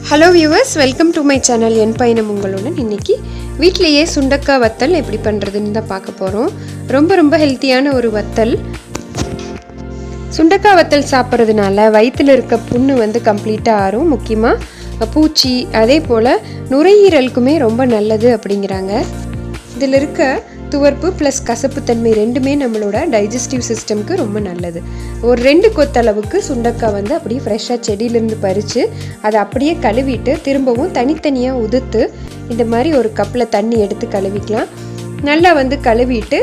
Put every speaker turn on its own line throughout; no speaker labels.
Hello viewers, welcome to my channel. என் பயணம் உங்களுடன். இன்றைக்கி வீட்டிலையே சுண்டக்காய் வத்தல் எப்படி பண்ணுறதுன்னு தான் பார்க்க போகிறோம். ரொம்ப ஹெல்த்தியான ஒரு வத்தல். சுண்டக்காய் வத்தல் சாப்பிட்றதுனால வயிற்றில் இருக்க புண்ணு வந்து கம்ப்ளீட்டாக ஆறும். முக்கியமாக பூச்சி, அதே போல் நுரையீரலுக்குமே ரொம்ப நல்லது அப்படிங்கிறாங்க. இதில் இருக்க துவர்ப்பு ப்ளஸ் கசப்புத்தன்மை ரெண்டுமே நம்மளோட டைஜஸ்டிவ் சிஸ்டம்க்கு ரொம்ப நல்லது. ஒரு 2 கொத்தளவுக்கு சுண்டக்காய் வந்து அப்படியே ஃப்ரெஷ்ஷாக செடியிலேருந்து பறித்து அதை அப்படியே கழுவிட்டு திரும்பவும் தனித்தனியாக உதுத்து இந்த மாதிரி ஒரு கப்பில் தண்ணி எடுத்து கழுவிக்கலாம். நல்லா வந்து கழுவிட்டு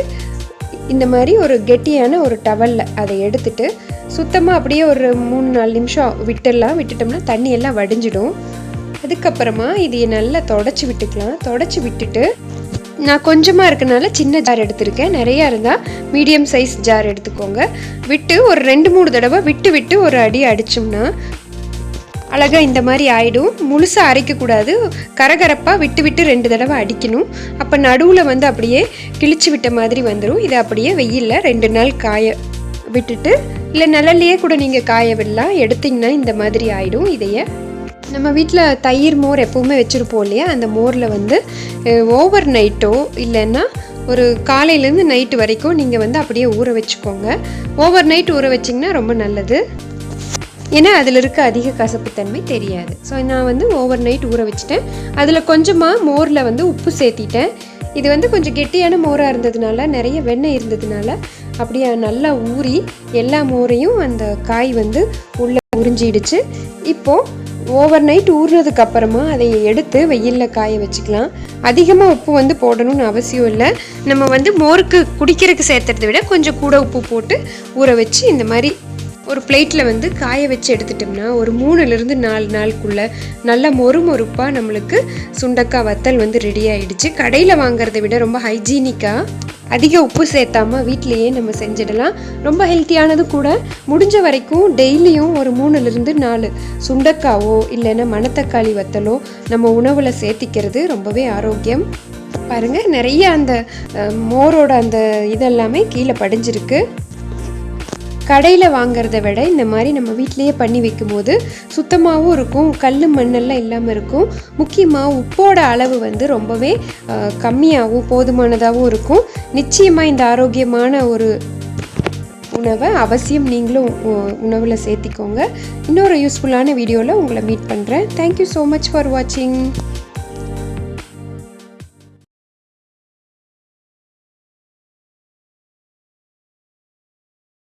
இந்த மாதிரி ஒரு கெட்டியான ஒரு டவலில் அதை எடுத்துட்டு சுத்தமாக அப்படியே ஒரு 3-4 நிமிஷம் விட்டுட்டோம்னா தண்ணி எல்லாம் வடிஞ்சிடும். அதுக்கப்புறமா இதை நல்லா தொடச்சி விட்டுக்கலாம். தொடச்சி விட்டுட்டு நான் கொஞ்சமாக இருக்கனால சின்ன ஜார் எடுத்திருக்கேன். நிறையா இருந்தால் மீடியம் சைஸ் ஜார் எடுத்துக்கோங்க. விட்டு ஒரு 2-3 தடவை விட்டு ஒரு அடி அடித்தோம்னா அழகாக இந்த மாதிரி ஆகிடும். முழுசாக அரைக்கக்கூடாது, கரகரப்பாக விட்டு 2 தடவை அடிக்கணும். அப்போ நடுவில் வந்து அப்படியே கிழிச்சு விட்ட மாதிரி வந்துடும். இதை அப்படியே வெயிலில் 2 நாள் காய விட்டுட்டு, இல்லை நிழல்லையே கூட நீங்கள் காய விடலாம். எடுத்திங்கன்னா இந்த மாதிரி ஆகிடும். இதையே நம்ம வீட்டில் தயிர் மோர் எப்போவுமே வச்சுருப்போம் இல்லையா, அந்த மோரில் வந்து ஓவர் நைட்டோ இல்லைன்னா ஒரு காலையிலேருந்து நைட்டு வரைக்கும் நீங்கள் வந்து அப்படியே ஊற வச்சுக்கோங்க. ஓவர் நைட் ஊற வச்சிங்கன்னா ரொம்ப நல்லது. ஏன்னா அதில் இருக்க அதிக கசப்புத்தன்மை தெரியாது. ஸோ நான் வந்து ஓவர் நைட் ஊற வச்சுட்டேன். அதில் கொஞ்சமாக மோரில் வந்து உப்பு சேர்த்திட்டேன். இது வந்து கொஞ்சம் கெட்டியான மோராக இருந்ததுனால, நிறைய வெண்ணெய் இருந்ததுனால அப்படியே நல்லா ஊறி எல்லா மோரையும் அந்த காய் வந்து உள்ளே உறிஞ்சிடுச்சு. இப்போது ஓவர் நைட் ஊறினதுக்கு அப்புறமா அதை எடுத்து வெயிலில் காய வச்சுக்கலாம். அதிகமாக உப்பு வந்து போடணும்னு அவசியம் இல்லை. நம்ம வந்து மோருக்கு குடிக்கிறதுக்கு சேர்த்துறதை விட கொஞ்சம் கூட உப்பு போட்டு ஊற வச்சு இந்த மாதிரி ஒரு பிளேட்டில் வந்து காய வச்சு எடுத்துட்டோம்னா ஒரு 3-4 நாளுக்குள்ளே நல்ல மொறுப்பாக நம்மளுக்கு சுண்டக்காய் வத்தல் வந்து ரெடி ஆகிடுச்சு. கடையில் வாங்குறதை விட ரொம்ப ஹைஜீனிக்காக அதிக உப்பு சேர்த்தாமல் வீட்டிலையே நம்ம செஞ்சிடலாம். ரொம்ப ஹெல்த்தியானது கூட. முடிஞ்ச வரைக்கும் டெய்லியும் ஒரு 3-4 சுண்டக்காவோ இல்லைன்னா மணத்தக்காளி வத்தலோ நம்ம உணவில் சேர்த்திக்கிறது ரொம்பவே ஆரோக்கியம். பாருங்கள், நிறைய அந்த மோரோட அந்த இதெல்லாமே கீழே படிஞ்சிருக்கு. கடையில் வாங்கிறத விட இந்த மாதிரி நம்ம வீட்டிலையே பண்ணி வைக்கும்போது சுத்தமாகவும் இருக்கும், கல் மண்ணெல்லாம் இல்லாமல் இருக்கும். முக்கியமாக உப்போட அளவு வந்து ரொம்பவே கம்மியாகவும் போதுமானதாகவும் இருக்கும். நிச்சயமாக இந்த ஆரோக்கியமான ஒரு உணவை அவசியம் நீங்களும் உணவில் சேர்த்திக்கோங்க. இன்னொரு யூஸ்ஃபுல்லான வீடியோவில் உங்களை மீட் பண்ணுறேன். தேங்க்யூ ஸோ மச் ஃபார் வாட்சிங்.